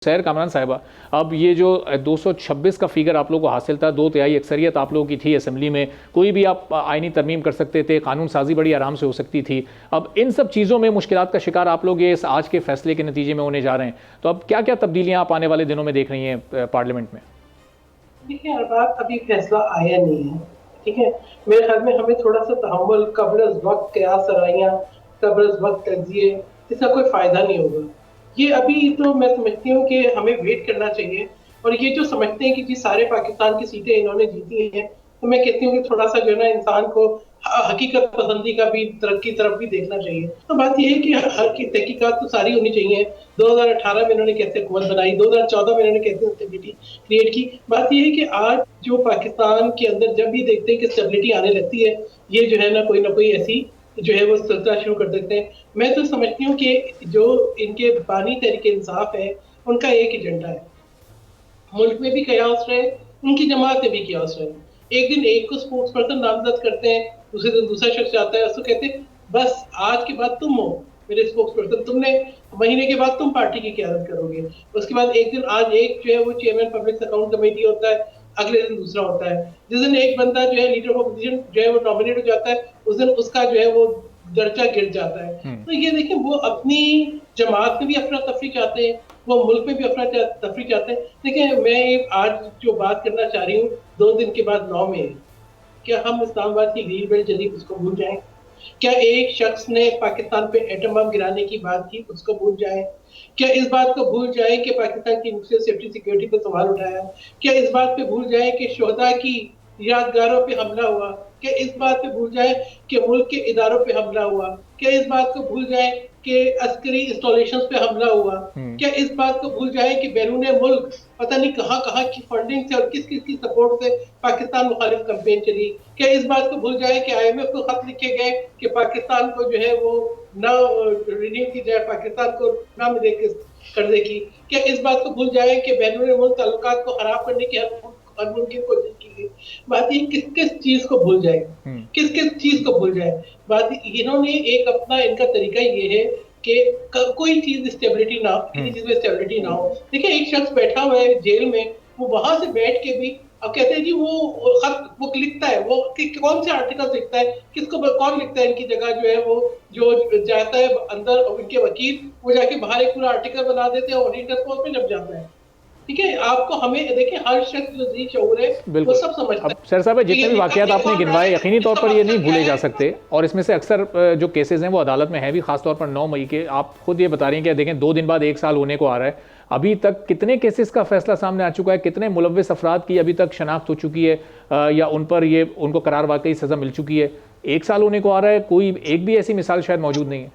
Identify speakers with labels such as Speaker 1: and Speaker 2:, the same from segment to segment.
Speaker 1: सैर कामरान साहिबा, अब ये जो 226 का फिगर आप लोगों को हासिल था, 2/3 अक्सरियत आप लोगों की थी असेंबली में, कोई भी आप आईनी तरमीम कर सकते थे, कानून साजी बड़ी आराम से हो सकती थी। अब इन सब चीज़ों में मुश्किलात का शिकार आप लोग ये इस आज के फैसले के नतीजे में होने जा रहे हैं, तो अब क्या क्या तब्दीलियाँ आप आने वाले दिनों में देख रही हैं पार्लियामेंट में?
Speaker 2: देखिए, हर बात अभी फैसला आया नहीं है। ठीक है, मेरे ख्याल में हमें थोड़ा सा तहम्मुल, कब्र वक्त कयास सराइयाँ, कब्र वक्त तजिए, इसका कोई फायदा नहीं होगा। ये अभी तो मैं समझती हूँ कि हमें वेट करना चाहिए। और ये जो समझते हैं कि जी सारे पाकिस्तान की सीटें इन्होंने जीती हैं, तो मैं कहती हूँ कि थोड़ा सा जो है ना इंसान को हकीकत पसंदी का भी तरक्की तरफ भी देखना चाहिए। तो बात ये है कि हर की तहकीकात तो सारी होनी चाहिए। 2018 में इन्होंने कैसे हुकूमत बनाई, 2014 में इन्होंने कैसे स्टेबिलिटी क्रिएट की। बात ये है कि आज जो पाकिस्तान के अंदर जब भी देखते हैं कि स्टेबिलिटी आने लगती है, ये जो है ना कोई ऐसी जो है वो सिलसिला शुरू कर देते हैं। मैं तो समझती हूँ कि जो इनके बानी तहरीक इंसाफ है, उनका एक एजेंडा है, मुल्क में भी कयास रहे, उनकी जमात में भी कयास रहे। एक दिन एक को स्पोक्स पर्सन नामजद करते हैं, दूसरे दिन दूसरा शख्स आता है, उसको कहते हैं बस आज के बाद तुम हो मेरे स्पोक्स पर्सन, तुमने महीने के बाद तुम पार्टी की क्यादत करोगे। उसके बाद एक दिन आज एक जो है वो चेयरमैन पब्लिक अकाउंट कमेटी होता है, अगले दिन दूसरा होता है। जिस दिन एक बंदा जो है लीडर ऑफ अपोजिशन जो है वो नॉमिनेट हो जाता है, उस दिन उसका जो है वो दर्जा गिर जाता है। तो ये देखिए, वो अपनी जमात में भी अफरा तफरी चाहते हैं, वो मुल्क में भी अफरा तफरी चाहते हैं। देखिए, मैं आज जो बात करना चाह रही हूँ 2 दिन के बाद 9 में, क्या हम इस्लामाबाद की ग्रीन बेल्ट जली उसको भूल जाएं? क्या एक शख्स ने पाकिस्तान पे एटम बम गिराने की बात की उसको भूल जाएं? क्या इस बात को भूल जाएं कि पाकिस्तान की न्यूक्लियर सेफ्टी सिक्योरिटी पर सवाल उठाया? क्या इस बात पे भूल जाएं कि शोहदा की यादगारों पे हमला हुआ? क्या इस बात पे भूल जाएं कि मुल्क के इदारों पे हमला हुआ? क्या इस बात को भूल जाएं कि अस्करी इंस्टॉलेशंस पे हमला हुआ? क्या इस बात को भूल जाएं कि बैरून मुल्क पता नहीं कहां की फंडिंग से और किस किस की सपोर्ट से पाकिस्तान मुखालिफ कैंपेन चली? क्या इस बात को भूल जाए कि IMF को खत लिखे गए कि पाकिस्तान को जो है वो न रिन्यू की जाए, पाकिस्तान को न मिले कर्जे की? क्या इस बात को भूल जाए कि बैरून मुल्क ताल्लुकात को खराब करने की हर मुमकिन कोशिश की गई? बात ये किस किस चीज को भूल जाए, किस किस चीज को भूल जाए? बात इन्होंने एक अपना इनका तरीका ये है कि कोई चीज स्टेबिलिटी ना, किसी चीज में स्टेबिलिटी ना हो। देखिए, एक शख्स बैठा हुआ है जेल में, वो वहां से बैठ के भी अब कहते हैं जी वो खत वो लिखता है, वो कौन से आर्टिकल लिखता है, किसको कौन लिखता है इनकी जगह जो है वो जो जाता है अंदर, उनके वकील वो जाके बाहर एक पूरा आर्टिकल बना देते हैं और ऑडिटर को उसमें जब जाता है। ठीक है, आपको हमें देखिए हर शख्स जो जी शऊर है वो सब समझता है।
Speaker 1: अब सर साहब, जितने भी वाकयात आपने गिनवाए यकीनी तौर पर ये नहीं भूले जा सकते, और इसमें से अक्सर जो केसेस हैं वो अदालत में हैं भी, खासतौर पर 9 मई के। आप खुद ये बता रही हैं कि देखें 2 दिन बाद 1 साल होने को आ रहा है, अभी तक कितने केसेस का फैसला सामने आ चुका है, कितने मुलव्विस अफराद की अभी तक शनाख्त हो चुकी है या उन पर ये उनको करार वाकई सजा मिल चुकी है? 1 साल होने को आ रहा है, कोई एक भी ऐसी मिसाल शायद मौजूद नहीं है।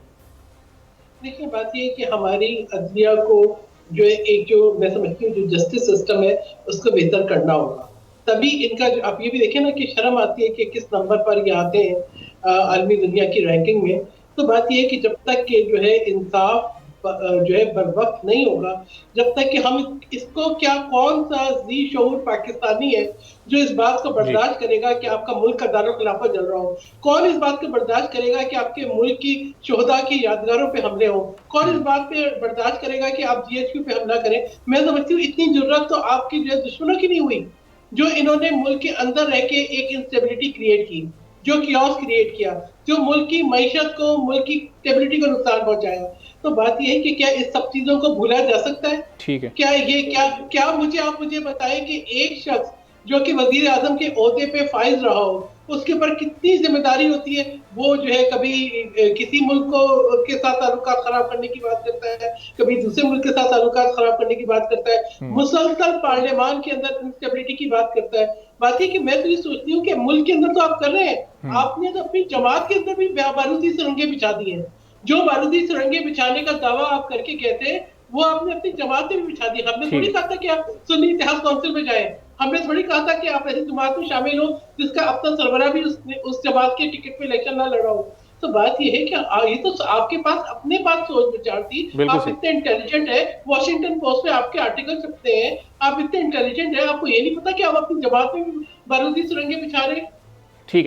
Speaker 2: देखिए, बात ये है कि हमारी अदलिया को जो है एक जो मैं समझती हूँ जो जस्टिस सिस्टम है उसको बेहतर करना होगा। तभी इनका आप ये भी देखें ना कि शर्म आती है कि किस नंबर पर ये आते हैं आलमी दुनिया की रैंकिंग में। तो बात ये है कि जब तक कि जो है इंसाफ जो है बर वक्त नहीं होगा, जब तक कि हम इसको क्या कौन सा जी शऊर पाकिस्तानी है जो इस बात को बर्दाश्त करेगा कि आपका मुल्क का दारुल खिलाफत जल रहा हो? कौन इस बात को बर्दाश्त करेगा कि आपके मुल्क की शोहदा की यादगारों पे हमले हो? कौन इस बात पे बर्दाश्त करेगा कि आप GHQ पे हमला करें? मैं समझती हूँ इतनी जरूरत तो आपकी जो दुश्मनों की नहीं हुई, जो इन्होंने मुल्क के अंदर रह के एक इंस्टेबिलिटी क्रिएट की, जो कियोस क्रिएट किया, जो मुल्क की मईशत को, मुल्क की स्टेबिलिटी को नुकसान पहुंचाया। तो बात यह है कि क्या इस सब चीजों को भूला जा सकता है?
Speaker 1: ठीक है।
Speaker 2: क्या ये क्या आप मुझे बताएं कि एक शख्स जो कि वजीर आजम के ओहदे पे फाइज रहा हो, उसके ऊपर कितनी जिम्मेदारी होती है? वो जो है कभी किसी मुल्क को के साथ ताल्लुकात खराब करने की बात करता है, कभी दूसरे मुल्क के साथ ताल्लुकात खराब करने की बात करता है, मुसलसल पार्लियामान के अंदर इंस्टेबिलिटी की बात करता है। बात है कि मैं तो ये सोचती हूँ कि मुल्क के अंदर तो आप कर रहे हैं, आपने तो अपनी जमात के अंदर भी बारूदी सुरंगें बिछा दी हैं। जो बारूदी सुरंगें बिछाने का दावा आप करके कहते हैं, वो आपने अपनी जमात में भी बिछा दी। हमने थोड़ी कहा था कि आप सुन्नी इतिहाद काउंसिल में जाएं, हमने थोड़ी कहा था कि आप ऐसी जमात में शामिल हो जिसका अब तक सरबराह भी उस जमात के टिकट पे इलेक्शन ना लड़ा हो। तो बात ये है कि ये तो आपके पास अपने पास सोच विचार थी, आप इतने इंटेलिजेंट है, वॉशिंगटन पोस्ट पे आपके आर्टिकल छपते हैं, आप इतने इंटेलिजेंट है, आपको ये नहीं पता कि आप अपनी जमात में बारूदी सुरंगें बिछा रहे हैं?